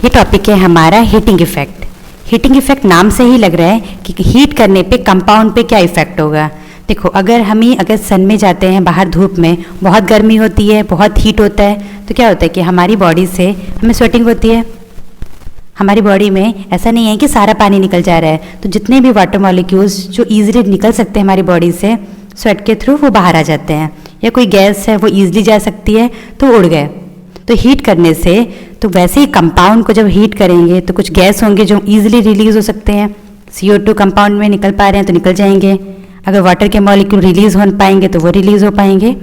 ये टॉपिक है हमारा हीटिंग इफेक्ट। हीटिंग इफेक्ट नाम से ही लग रहा है कि हीट करने पे कंपाउंड पे क्या इफेक्ट होगा। देखो, अगर सन में जाते हैं, बाहर धूप में बहुत गर्मी होती है, बहुत हीट होता है, तो क्या होता है कि हमारी बॉडी से हमें स्वेटिंग होती है। हमारी बॉडी में ऐसा नहीं है कि सारा पानी निकल जा रहा है, तो जितने भी वाटर मॉलिक्यूल्स जो ईजिली निकल सकते हैं हमारी बॉडी से स्वेट के थ्रू, वो बाहर आ जाते हैं। या कोई गैस है वो ईजिली जा सकती है, तो उड़ गए। तो हीट करने से, तो वैसे ही कंपाउंड को जब हीट करेंगे तो कुछ गैस होंगे जो ईजिली रिलीज हो सकते हैं। CO2 कंपाउंड में निकल पा रहे हैं तो निकल जाएंगे। अगर वाटर के मॉलिक्यूल रिलीज हो पाएंगे तो वो रिलीज हो पाएंगे,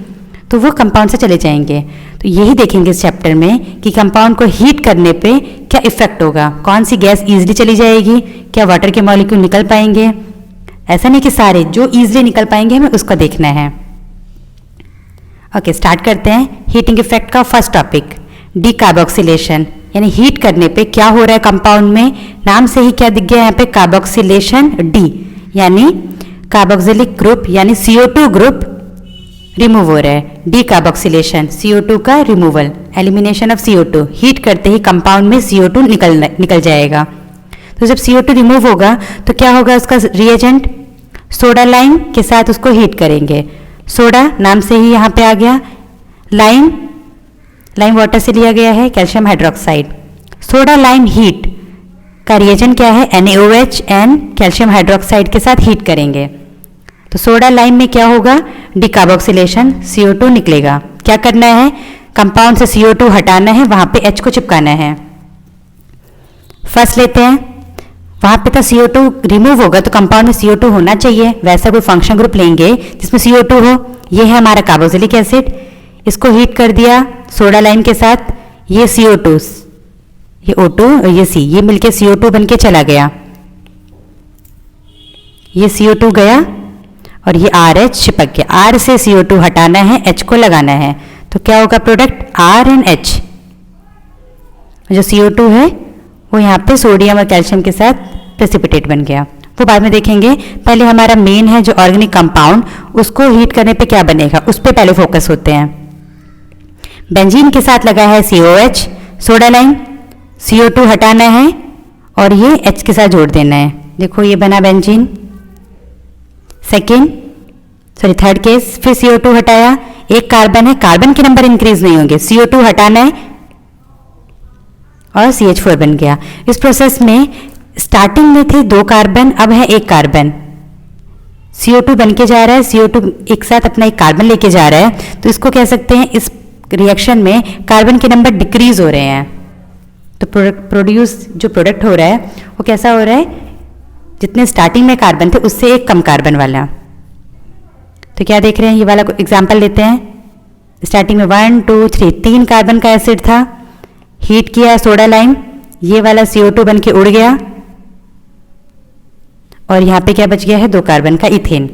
तो वो कंपाउंड से चले जाएंगे। तो यही देखेंगे इस चैप्टर में कि कंपाउंड को हीट करने पे क्या इफेक्ट होगा, कौन सी गैस ईजिली चली जाएगी, क्या वाटर के मॉलिक्यूल निकल पाएंगे। ऐसा नहीं कि सारे, जो ईजिली निकल पाएंगे हमें उसको देखना है। ओके, स्टार्ट करते हैं हीटिंग इफेक्ट का फर्स्ट टॉपिक, डीकार्बोक्सिलेशन। यानी हीट करने पे क्या हो रहा है कंपाउंड में, नाम से ही क्या दिख गया यहाँ पे, कार्बोक्सिलेशन डी, यानी कार्बोक्सिलिक ग्रुप यानी CO2 ग्रुप रिमूव हो रहा है। डीकार्बोक्सिलेशन, CO2 का removal, elimination of CO2। Heat करते ही कंपाउंड में CO2 निकल जाएगा। तो जब CO2 रिमूव होगा तो क्या होगा, उसका रिएजेंट सोडा लाइम के साथ उसको हीट करेंगे। सोडा नाम से ही यहाँ पे आ गया, लाइम वाटर से लिया गया है, calcium hydroxide. Soda lime heat का रिएजेंट क्या है, NaOH एंड कैल्शियम हाइड्रोक्साइड के साथ हीट करेंगे। तो सोडा लाइम में क्या होगा, डिकार्बोक्सिलेशन, CO2 निकलेगा। क्या करना है, कंपाउंड से CO2 हटाना है, वहां पे H को चिपकाना है। फर्स्ट लेते हैं, वहां पे तो CO2 रिमूव होगा तो कंपाउंड में CO2 होना चाहिए, वैसा कोई फंक्शन ग्रुप लेंगे जिसमें CO2 हो। ये है हमारा कार्बोक्सिलिक एसिड, इसको हीट कर दिया सोडा लाइम के साथ। ये CO2, ये O2 और ये C, ये मिलके CO2 बन के चला गया। ये CO2 गया और ये RH चिपक गया। R से CO2 हटाना है, H को लगाना है, तो क्या होगा प्रोडक्ट, R एंड H। जो CO2 है वो यहाँ पे सोडियम और कैल्शियम के साथ प्रेसिपिटेट बन गया, वो बाद में देखेंगे। पहले हमारा मेन है जो ऑर्गेनिक कंपाउंड, उसको हीट करने पे क्या बनेगा उस पे पहले फोकस होते हैं। बेंजीन के साथ लगा है COH, सोडा लाइम, CO2 हटाना है और ये H के साथ जोड़ देना है। देखो ये बना बेंजीन। थर्ड केस, फिर CO2 हटाया, एक कार्बन है, कार्बन के नंबर इंक्रीज नहीं होंगे, CO2 हटाना है और CH4 बन गया। इस प्रोसेस में स्टार्टिंग में थे 2 कार्बन, अब है 1 कार्बन। CO2 बन के जा रहा है, CO2 एक साथ अपना एक कार्बन लेके जा रहा है, तो इसको कह सकते हैं इस रिएक्शन में कार्बन के नंबर डिक्रीज हो रहे हैं। तो जो प्रोडक्ट हो रहा है वो कैसा हो रहा है, जितने स्टार्टिंग में कार्बन थे उससे एक कम कार्बन वाला। तो क्या देख रहे हैं, ये वाला एग्जांपल लेते हैं। स्टार्टिंग में 1 2 3 3 कार्बन का एसिड था, हीट किया सोडा लाइम, ये वाला CO2 बन के उड़ गया और यहाँ पे क्या बच गया है, 2 कार्बन का इथेन।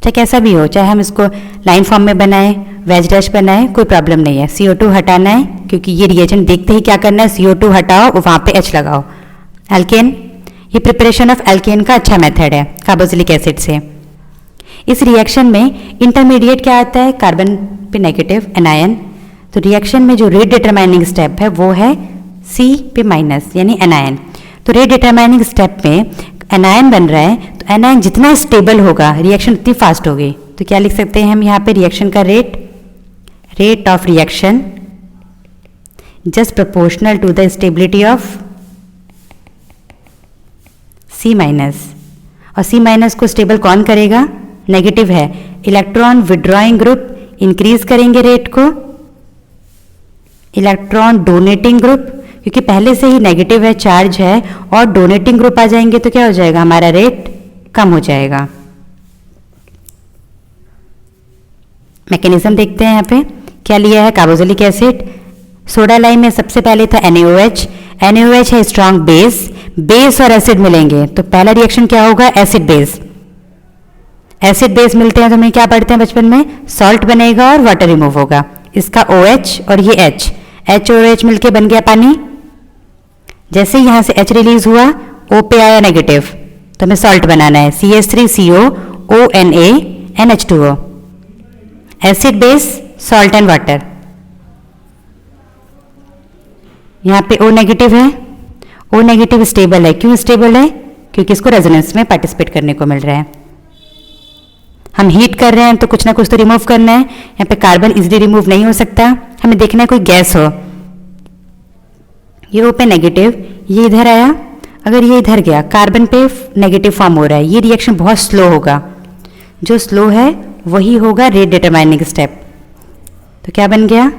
चाहे कैसा भी हो, चाहे हम इसको लाइन फॉर्म में बनाएं, वेज डैश बनाएं, कोई प्रॉब्लम नहीं है। CO2 हटाना है, क्योंकि ये रिएजेंट देखते ही क्या करना है, CO2 हटाओ और वहाँ पे H लगाओ। एल्केन, ये प्रिपरेशन ऑफ एल्केन का अच्छा मेथड है कार्बोक्सिलिक एसिड से। इस रिएक्शन में इंटरमीडिएट क्या आता है, कार्बन पे नेगेटिव एनायन। तो रिएक्शन में जो रेट डिटरमाइनिंग स्टेप है वो है C पे माइनस यानी एनायन। तो रेट डिटरमाइनिंग स्टेप में एनायन बन रहा है, तो एनायन जितना स्टेबल होगा रिएक्शन उतनी फास्ट होगी। तो क्या लिख सकते हैं हम यहाँ पे, रिएक्शन का rate of reaction just proportional to the stability of C minus. और C माइनस को स्टेबल कौन करेगा, नेगेटिव है, इलेक्ट्रॉन विड्रॉइंग ग्रुप इंक्रीज करेंगे रेट को, इलेक्ट्रॉन डोनेटिंग ग्रुप, क्योंकि पहले से ही नेगेटिव है, चार्ज है, और डोनेटिंग ग्रुप आ जाएंगे तो क्या हो जाएगा, हमारा रेट कम हो जाएगा। मैकेनिज्म देखते हैं यहाँ पे, क्या लिया है, कार्बोक्सिलिक एसिड, सोडा लाइम में सबसे पहले था NaOH है स्ट्रॉन्ग बेस और एसिड मिलेंगे, तो पहला रिएक्शन क्या होगा, एसिड बेस मिलते हैं तो हमें क्या पढ़ते हैं बचपन में, सॉल्ट बनेगा और वाटर रिमूव होगा। इसका OH और ये H और OH मिलके बन गया पानी। जैसे ही यहां से H रिलीज हुआ, O पे आया नेगेटिव, तो हमें सॉल्ट बनाना है, CH3CO ONA NH2O, acid base salt and water. यहाँ पे O नेगेटिव है, O नेगेटिव स्टेबल है। क्यों स्टेबल है? क्योंकि इसको रेजोनेंस में पार्टिसिपेट करने को मिल रहा है। हम हीट कर रहे हैं तो कुछ ना कुछ तो रिमूव करना है। यहाँ पे कार्बन इजीली रिमूव नहीं हो सकता, हमें देखना है कोई गैस हो। ये O पे नेगेटिव, ये इधर आया, अगर ये इधर गया कार्बन पे नेगेटिव फॉर्म हो रहा है, ये रिएक्शन बहुत स्लो होगा। जो स्लो है वही होगा रेट डिटरमाइनिंग स्टेप। तो क्या बन गया?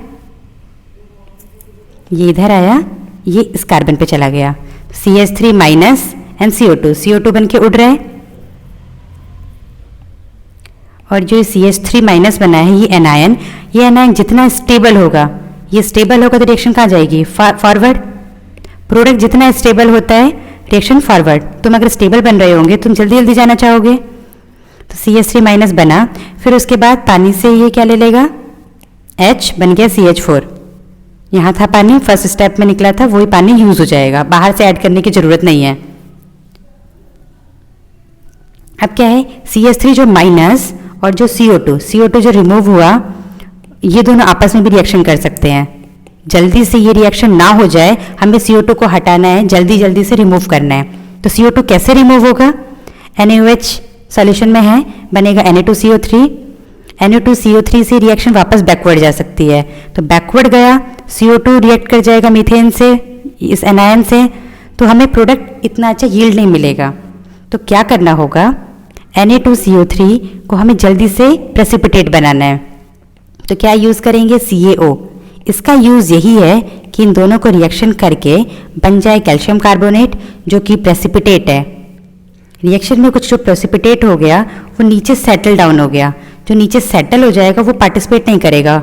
ये इधर आया, ये इस कार्बन पे चला गया, CH3 minus and CO2, CO2 बन के उड़ रहा है। और जो CH3 माइनस बना है ये एनायन, ये एनायन जितना स्टेबल होगा, ये स्टेबल होगा तो रिएक्शन कहाँ जाएगी? फॉरवर्ड। प्रोडक्ट जितना स्टेबल होता है रिएक्शन फॉरवर्ड। तुम अगर स्टेबल बन रहे होंगे तुम जल्दी जल्दी जाना चाहोगे। तो CH3 माइनस बना, फिर उसके बाद पानी से ये क्या ले लेगा? H बन गया CH4। यहाँ था पानी, फर्स्ट स्टेप में निकला था, वही पानी यूज हो जाएगा, बाहर से ऐड करने की जरूरत नहीं है। अब क्या है? CH3 जो माइनस और जो CO2 जो रिमूव हुआ, ये दोनों आपस में भी रिएक्शन कर सकते हैं। जल्दी से ये रिएक्शन ना हो जाए, हमें CO2 को हटाना है, जल्दी जल्दी से रिमूव करना है। तो CO2 कैसे रिमूव होगा? NaOH सॉल्यूशन में है, बनेगा Na2CO3। Na2CO3 से रिएक्शन वापस बैकवर्ड जा सकती है, तो बैकवर्ड गया, CO2 रिएक्ट कर जाएगा मीथेन से, इस एनायन से, तो हमें प्रोडक्ट इतना अच्छा यील्ड नहीं मिलेगा। तो क्या करना होगा? Na2CO3 को हमें जल्दी से प्रेसिपिटेट बनाना है। तो क्या यूज़ करेंगे? CaO। इसका यूज़ यही है कि इन दोनों को रिएक्शन करके बन जाए कैल्शियम कार्बोनेट, जो कि प्रेसिपिटेट है। रिएक्शन में कुछ जो प्रेसिपिटेट हो गया वो नीचे सेटल डाउन हो गया, जो नीचे सेटल हो जाएगा वो पार्टिसिपेट नहीं करेगा।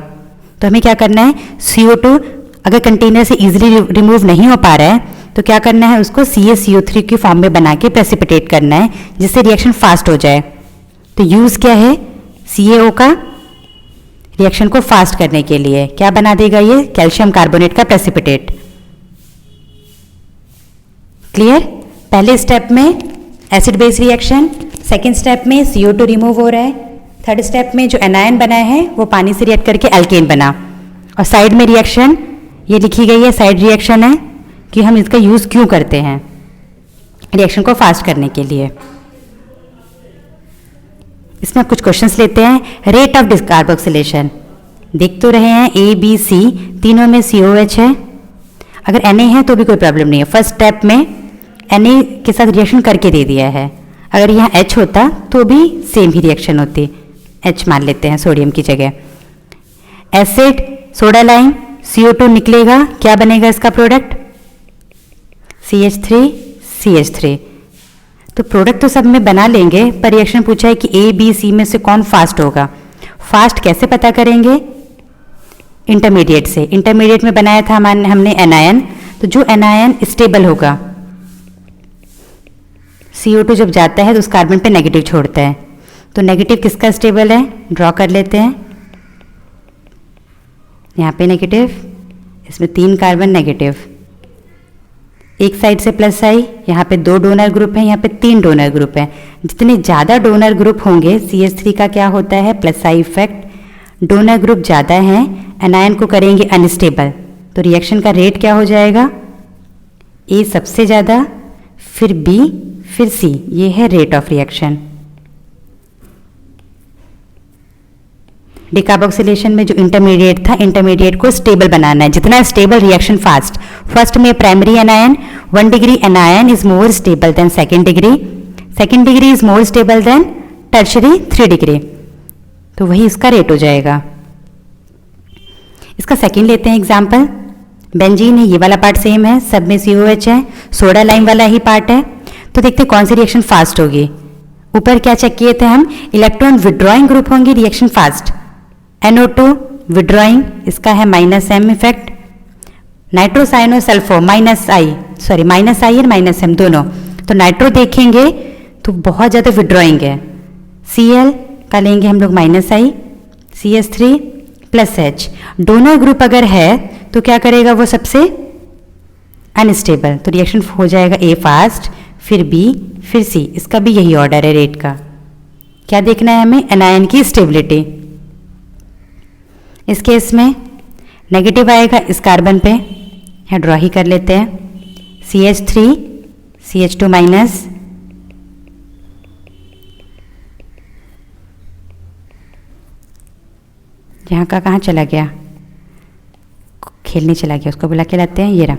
तो हमें क्या करना है? CO2 अगर कंटेनर से इजीली रिमूव नहीं हो पा रहा है तो क्या करना है? उसको CaCO3 की फॉर्म में बना के प्रेसिपिटेट करना है, जिससे रिएक्शन फास्ट हो जाए। तो यूज़ क्या है CaO का? रिएक्शन को फास्ट करने के लिए क्या बना देगा ये? कैल्शियम कार्बोनेट का प्रेसिपिटेट। क्लियर? पहले स्टेप में acid base reaction, second step में CO2 रिमूव हो रहा है, थर्ड स्टेप में जो एनायन बना है वो पानी से रिएक्ट करके एल्केन बना। और साइड में रिएक्शन ये लिखी गई है, साइड रिएक्शन है कि हम इसका यूज़ क्यों करते हैं, रिएक्शन को फास्ट करने के लिए। इसमें कुछ क्वेश्चंस लेते हैं। रेट ऑफ डिकार्बोक्सिलेशन देख तो रहे हैं, A, B, C तीनों में COH है। अगर Na है तो भी कोई प्रॉब्लम नहीं है, फर्स्ट स्टेप में Na के साथ रिएक्शन करके दे दिया है। अगर यहाँ H होता तो भी सेम ही रिएक्शन होती, H मान लेते हैं सोडियम की जगह। एसिड सोडा लाइम, CO2 निकलेगा, क्या बनेगा इसका प्रोडक्ट? CH3 तो प्रोडक्ट तो सब में बना लेंगे, पर रिएक्शन पूछा है कि A, B, C में से कौन फास्ट होगा। फास्ट कैसे पता करेंगे? इंटरमीडिएट से। इंटरमीडिएट में बनाया था हमने एनायन, तो जो एनायन स्टेबल होगा, CO2 जब जाता है तो उस कार्बन पे नेगेटिव छोड़ता है, तो नेगेटिव किसका स्टेबल है? ड्रॉ कर लेते हैं। यहाँ पे नेगेटिव, इसमें 3 कार्बन नेगेटिव, एक साइड से प्लस आई, यहाँ पे 2 डोनर ग्रुप हैं, यहाँ पे 3 डोनर ग्रुप हैं। जितने ज़्यादा डोनर ग्रुप होंगे CH3 का क्या होता है? Plus I effect. Donor group ज़्यादा हैं, एनायन को करेंगे अनस्टेबल, तो रिएक्शन का रेट क्या हो जाएगा? A सबसे ज़्यादा, फिर B, फिर C, ये है रेट ऑफ रिएक्शन। डिकार्बोक्सिलेशन में जो इंटरमीडिएट था, इंटरमीडिएट को स्टेबल बनाना है, जितना स्टेबल रिएक्शन फास्ट। फर्स्ट में primary anion 1 degree anion is more stable then second degree is more stable then tertiary 3 degree, तो वही इसका रेट हो जाएगा। इसका सेकेंड लेते हैं एग्जाम्पल। बेंजीन है, ये वाला पार्ट सेम है, सब में COH है, सोडा लाइम वाला ही पार्ट है। तो देखते हैं कौन सी रिएक्शन फास्ट होगी। ऊपर क्या चेक किए थे हम? इलेक्ट्रॉन विड्रॉइंग ग्रुप होंगे, रिएक्शन फास्ट। NO2 विड्रॉइंग, इसका है -M इफेक्ट। नाइट्रोसाइनोसल्फो माइनस आई और -M दोनों, तो नाइट्रो देखेंगे तो बहुत ज़्यादा विड्रॉइंग है। Cl का लेंगे हम लोग -I, CH3 plus H। Donor group अगर है तो क्या करेगा वो? सबसे अनस्टेबल, तो रिएक्शन हो जाएगा A फास्ट, फिर B, फिर C। इसका भी यही ऑर्डर है रेट का। क्या देखना है हमें? एनायन की स्टेबिलिटी। इस केस में नेगेटिव आएगा इस कार्बन पे, यहाँ ड्रॉ ही कर लेते हैं। CH3 CH2 माइनस, यहाँ का कहाँ चला गया, खेलने चला गया, उसको बुला के लाते हैं। ये रहा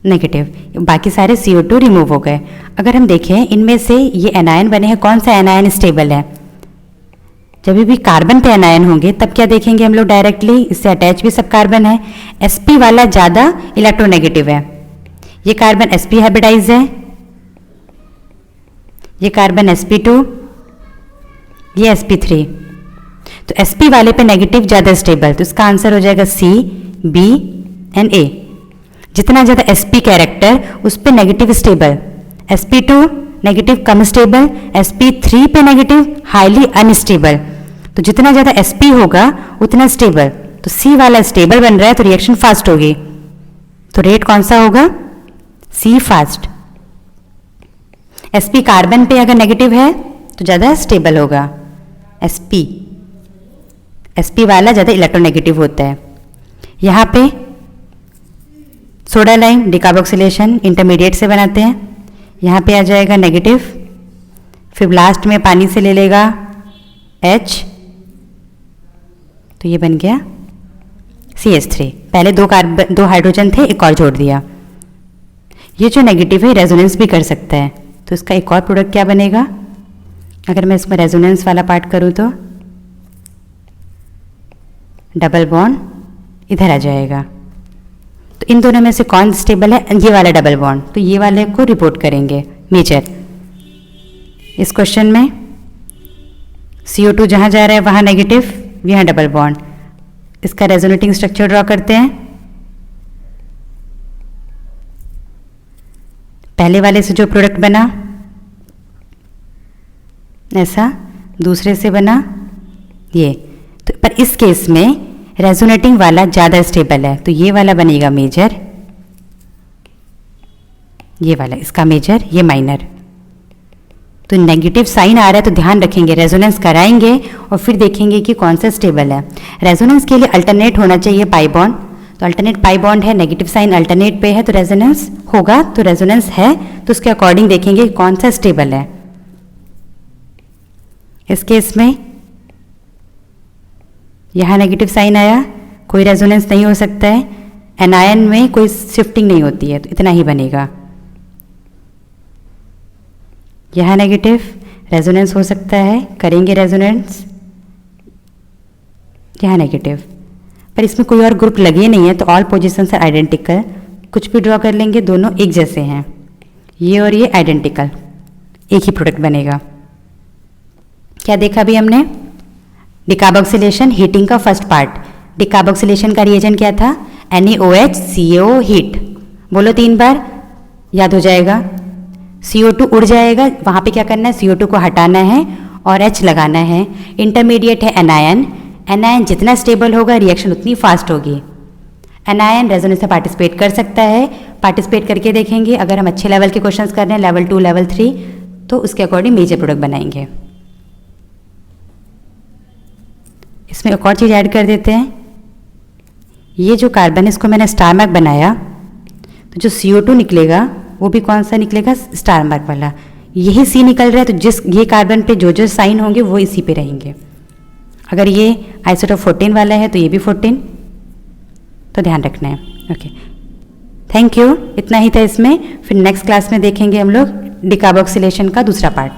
नेगेटिव, बाकी सारे CO2 रिमूव हो गए। अगर हम देखें इनमें से ये एनायन बने हैं, कौन सा एनायन स्टेबल है? जब भी कार्बन पे एनायन होंगे तब क्या देखेंगे हम लोग डायरेक्टली, इससे अटैच भी सब कार्बन है। sp वाला ज़्यादा इलेक्ट्रोनेगेटिव है, ये कार्बन sp हाइब्रिडाइज है, ये कार्बन sp2, ये sp3। तो sp वाले पे नेगेटिव ज़्यादा स्टेबल, तो इसका आंसर हो जाएगा C, B एंड A। जितना ज़्यादा sp कैरेक्टर उस पे नेगेटिव स्टेबल, sp2 नेगेटिव कम स्टेबल, sp3 पे नेगेटिव हाईली अनस्टेबल। तो जितना ज़्यादा sp होगा उतना स्टेबल, तो C वाला स्टेबल बन रहा है तो रिएक्शन फास्ट होगी। तो रेट कौन सा होगा? C fast. sp कार्बन पे अगर नेगेटिव है तो ज़्यादा स्टेबल होगा, sp वाला ज़्यादा इलेक्ट्रोनेगेटिव होता है। यहाँ पे सोडा लाइम डिकार्बोक्सिलेशन इंटरमीडिएट से बनाते हैं, यहाँ पे आ जाएगा नेगेटिव, फिर लास्ट में पानी से ले लेगा H, तो ये बन गया CH3। पहले दो हाइड्रोजन थे, एक और जोड़ दिया। ये जो नेगेटिव है रेजोनेंस भी कर सकता है, तो इसका एक और प्रोडक्ट क्या बनेगा? अगर मैं इसमें रेजोनेंस वाला पार्ट करूँ तो डबल बॉन्ड इधर आ जाएगा। तो इन दोनों में से कौन स्टेबल है? ये वाला डबल बॉन्ड, तो ये वाले को रिपोर्ट करेंगे मेजर। इस क्वेश्चन में CO2 जहाँ जा रहा है वहाँ नेगेटिव, यहाँ डबल बॉन्ड। इसका रेजोनेटिंग स्ट्रक्चर ड्रॉ करते हैं। पहले वाले से जो प्रोडक्ट बना ऐसा, दूसरे से बना ये, तो पर इस केस में रेजोनेटिंग वाला ज़्यादा स्टेबल है, तो ये वाला बनेगा मेजर, ये वाला इसका मेजर, ये माइनर। तो नेगेटिव साइन आ रहा है तो ध्यान रखेंगे, रेजोनेंस कराएंगे और फिर देखेंगे कि कौन सा स्टेबल है। रेजोनेंस के लिए अल्टरनेट होना चाहिए पाई बॉन्ड, तो अल्टरनेट पाई बॉन्ड है, नेगेटिव साइन अल्टरनेट पे है तो रेजोनेंस होगा, तो रेजोनेंस है तो उसके अकॉर्डिंग देखेंगे कौन सा स्टेबल है। इस केस में यहाँ नेगेटिव साइन आया, कोई रेजोनेंस नहीं हो सकता है, एनायन में कोई शिफ्टिंग नहीं होती है, तो इतना ही बनेगा। यहाँ नेगेटिव, रेजोनेंस हो सकता है, करेंगे रेजोनेंस, यहाँ नेगेटिव, पर इसमें कोई और ग्रुप लगे नहीं है तो ऑल पोजिशंस आर आइडेंटिकल, कुछ भी ड्रॉ कर लेंगे दोनों एक जैसे हैं, ये और ये आइडेंटिकल, एक ही प्रोडक्ट बनेगा। क्या देखा अभी हमने? डिकार्बोक्सिलेशन हीटिंग का फर्स्ट पार्ट। डिकार्बोक्सिलेशन का रिएजेंट क्या था? NaOH CO heat. बोलो 3 बार, याद हो जाएगा। CO2 उड़ जाएगा, वहाँ पे क्या करना है? CO2 को हटाना है और H लगाना है। इंटरमीडिएट है एनायन, एनायन जितना स्टेबल होगा रिएक्शन उतनी फास्ट होगी। एनायन रेजोनेंस में पार्टिसिपेट कर सकता है, पार्टिसिपेट करके देखेंगे। अगर हम अच्छे लेवल के क्वेश्चंस कर रहे हैं, लेवल 2 लेवल 3, तो उसके अकॉर्डिंग मेजर प्रोडक्ट बनाएंगे। इसमें एक और चीज़ ऐड कर देते हैं, ये जो कार्बन है इसको मैंने स्टार मार्क बनाया, तो जो CO2 निकलेगा वो भी कौन सा निकलेगा? स्टार मार्क वाला। यही C निकल रहा है, तो जिस ये कार्बन पे जो जो साइन होंगे वो इसी पे रहेंगे। अगर ये आइसोटोप 14 वाला है तो ये भी 14, तो ध्यान रखना है। Okay, thank you. इतना ही था इसमें, फिर नेक्स्ट क्लास में देखेंगे हम लोग डिकार्बोक्सिलेशन का दूसरा पार्ट।